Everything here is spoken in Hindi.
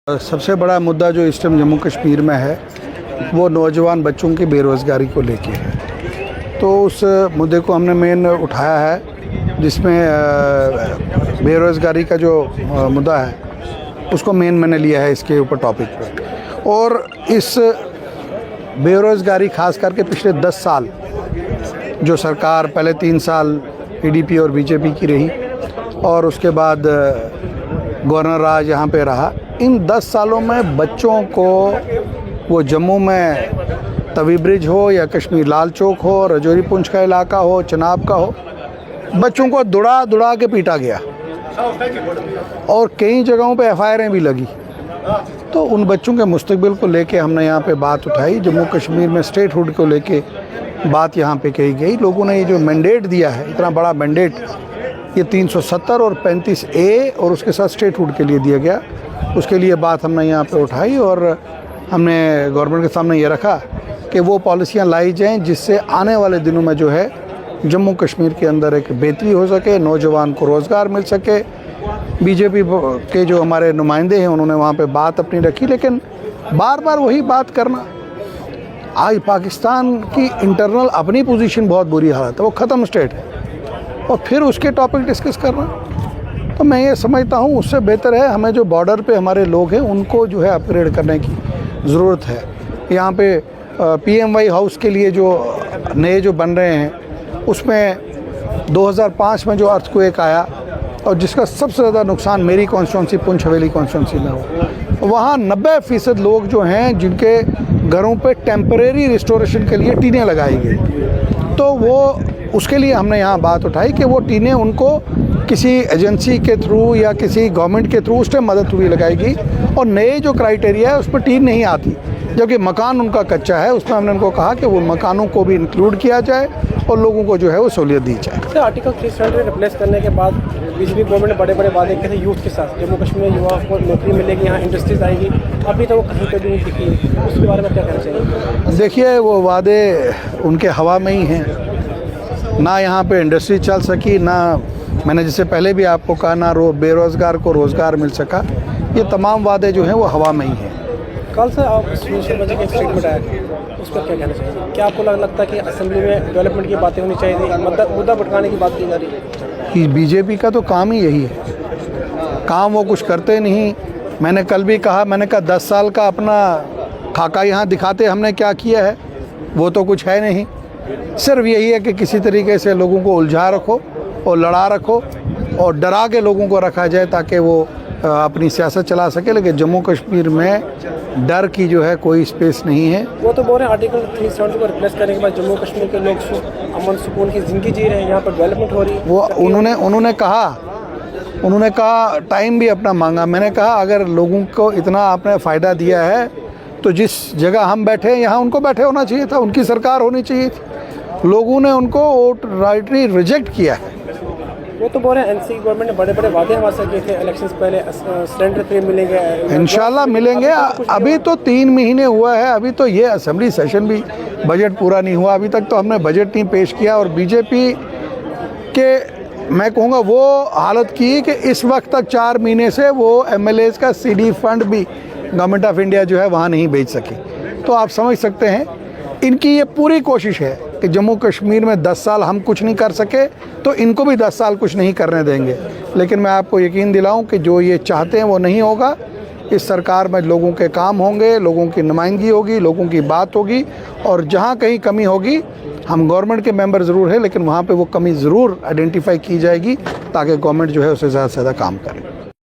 सबसे बड़ा मुद्दा जो इस टाइम जम्मू कश्मीर में है वो नौजवान बच्चों की बेरोज़गारी को लेके है। तो उस मुद्दे को हमने मेन उठाया है, जिसमें बेरोज़गारी का जो मुद्दा है उसको मेन मैंने लिया है इसके ऊपर टॉपिक पे। और इस बेरोज़गारी ख़ास करके पिछले 10 साल जो सरकार पहले 3 साल पीडीपी और बीजेपी की रही और उसके बाद गवर्नर राज यहाँ पे रहा, इन 10 सालों में बच्चों को वो जम्मू में तवी ब्रिज हो या कश्मीर लाल चौक हो, रजौरी पुंछ का इलाका हो, चनाब का हो, बच्चों को दुड़ा के पीटा गया और कई जगहों पे एफआईआरें भी लगी। तो उन बच्चों के मुस्तकबिल को लेके हमने यहाँ पे बात उठाई। जम्मू कश्मीर में स्टेटहुड को लेके बात यहाँ पे कही गई। लोगों ने ये जो मैंडेट दिया है, इतना बड़ा मैंडेट, ये 370 और 35A और उसके साथ स्टेटहुड के लिए दिया गया, उसके लिए बात हमने यहाँ पे उठाई और हमने गवर्नमेंट के सामने ये रखा कि वो पॉलिसियाँ लाई जाएं जिससे आने वाले दिनों में जो है जम्मू कश्मीर के अंदर एक बेहतरी हो सके, नौजवान को रोज़गार मिल सके। बीजेपी के जो हमारे नुमाइंदे हैं उन्होंने वहाँ पे बात अपनी रखी, लेकिन बार बार वही बात करना। आज पाकिस्तान की इंटरनल अपनी पोजीशन बहुत बुरी हालत है, वो ख़त्म स्टेट है, और फिर उसके टॉपिक डिस्कस करना। तो मैं ये समझता हूँ उससे बेहतर है हमें जो बॉर्डर पे हमारे लोग हैं उनको जो है अपग्रेड करने की ज़रूरत है। यहाँ पे PMY हाउस के लिए जो नए जो बन रहे हैं उसमें 2005 में जो अर्थक्वेक आया और जिसका सबसे ज़्यादा नुकसान मेरी कॉन्स्टिट्यूंसी पुंछ हवेली कॉन्स्टिट्यूंसी में हो, वहाँ 90% लोग जो हैं जिनके घरों पे टेम्परेरी रिस्टोरेशन के लिए टीनें लगाई गई। तो वो उसके लिए हमने यहाँ बात उठाई कि वो टीनें उनको किसी एजेंसी के थ्रू या किसी गवर्नमेंट के थ्रू उस टाइम मदद हुई लगाएगी और नए जो क्राइटेरिया है उस पर टीन नहीं आती, जबकि मकान उनका कच्चा है। उसमें हमने उनको कहा कि वो मकानों को भी इंक्लूड किया जाए और लोगों को जो है वो सहूलियत दी जाए। सर, आर्टिकल 370 रिप्लेस करने के बाद बीजेपी गवर्नमेंट ने बड़े वादे किए थे यूथ के साथ। जम्मू कश्मीर में युवाओं को नौकरी मिलेगी, यहाँ इंडस्ट्रीज आएगी, अभी तो वो कहीं पर भी नहीं दिखी। उसके बारे में क्या कहना चाहिए? देखिए, वो वादे उनके हवा में ही हैं, ना यहाँ पे इंडस्ट्री चल सकी, ना मैंने जैसे पहले भी आपको कहा, ना बेरोज़गार को रोज़गार मिल सका। ये तमाम वादे जो हैं वो हवा में ही हैं। कल से आप सुनील शर्मा जी का एक स्टेटमेंट आया, उस पर क्या कहना चाहिए? क्या आपको लगता है कि असेंबली में डेवलपमेंट की बातें होनी चाहिए थी, मुद्दा भटकाने की बात की जा रही है? कि बीजेपी का तो काम ही यही है, काम वो कुछ करते नहीं। मैंने कल भी कहा, मैंने कहा 10 साल का अपना खाका यहाँ दिखाते हमने क्या किया है, वो तो कुछ है नहीं। सिर्फ यही है कि किसी तरीके से लोगों को उलझा रखो और लड़ा रखो और डरा के लोगों को रखा जाए ताकि वो अपनी सियासत चला सके। लेकिन जम्मू कश्मीर में डर की जो है कोई स्पेस नहीं है। वो तो बोल रहे हैं आर्टिकल 370 को रिप्लेस करने के बाद जम्मू कश्मीर के लोग अमन सुकून की ज़िंदगी जी रहे हैं, यहाँ पर डेवलपमेंट हो रही है। वो उन्होंने कहा टाइम भी अपना मांगा। मैंने कहा अगर लोगों को इतना आपने फ़ायदा दिया है तो जिस जगह हम बैठे हैं यहाँ उनको बैठे होना चाहिए था, उनकी सरकार होनी चाहिए थी। लोगों ने उनको राइटली रिजेक्ट किया है। वो तो बोल रहे हैं एनसी गवर्नमेंट ने बड़े वादे हमारे साथ किए थे, इलेक्शंस पहले सिलेंडर फ्री मिलेंगे, इंशाल्लाह मिलेंगे। अभी तो 3 महीने हुआ है, अभी तो ये असेंबली सेशन भी बजट पूरा नहीं हुआ, अभी तक तो हमने बजट नहीं पेश किया। और बीजेपी के मैं कहूँगा वो हालत की कि इस वक्त तक 4 महीने से वो MLAs का CD फंड भी गवर्नमेंट ऑफ इंडिया जो है वहाँ नहीं भेज सकी। तो आप समझ सकते हैं इनकी ये पूरी कोशिश है कि जम्मू कश्मीर में 10 साल हम कुछ नहीं कर सके तो इनको भी 10 साल कुछ नहीं करने देंगे। लेकिन मैं आपको यकीन दिलाऊं कि जो ये चाहते हैं वो नहीं होगा। इस सरकार में लोगों के काम होंगे, लोगों की नुमाइंदगी होगी, लोगों की बात होगी, और जहां कहीं कमी होगी हम गवर्नमेंट के मेंबर ज़रूर हैं, लेकिन वहाँ पे वो कमी ज़रूर आइडेंटिफाई की जाएगी ताकि गवर्नमेंट जो है उससे ज़्यादा से ज़्यादा काम करे।